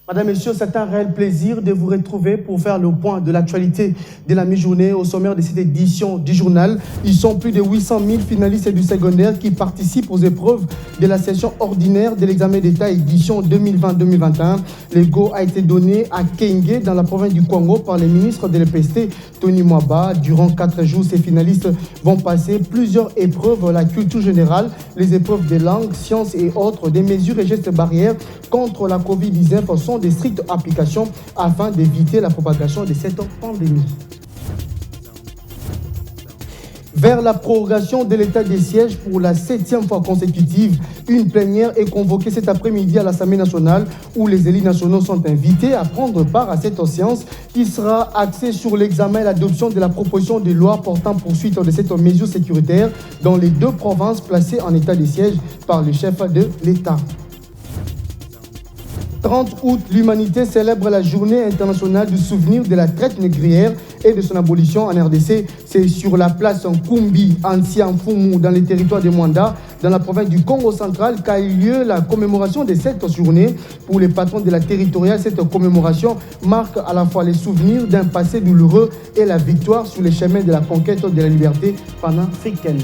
Madame, Messieurs, c'est un réel plaisir de vous retrouver pour faire le point de l'actualité de la mi-journée au sommaire de cette édition du journal. Ils sont plus de 800 000 finalistes du secondaire qui participent aux épreuves de la session ordinaire de l'examen d'État édition 2020-2021. Le go a été donné à Kenge dans la province du Congo par le ministre de l'EPST, Tony Mwaba. Durant 4 jours, ces finalistes vont passer plusieurs épreuves, la culture générale, les épreuves de langue, sciences et autres, des mesures et gestes barrières contre la COVID-19 sont des strictes applications afin d'éviter la propagation de cette pandémie. Vers la prorogation de l'état des sièges pour la 7e fois consécutive, une plénière est convoquée cet après-midi à l'Assemblée nationale où les élus nationaux sont invités à prendre part à cette séance qui sera axée sur l'examen et l'adoption de la proposition de loi portant poursuite de cette mesure sécuritaire dans les 2 provinces placées en état de siège par le chef de l'État. 30 août, l'humanité célèbre la journée internationale du souvenir de la traite négrière et de son abolition en RDC. C'est sur la place Nkumbi, ancien Fumu, dans les territoires de Mwanda, dans la province du Congo central, qu'a eu lieu la commémoration de cette journée. Pour les patrons de la territoriale, cette commémoration marque à la fois les souvenirs d'un passé douloureux et la victoire sur les chemins de la conquête de la liberté panafricaine.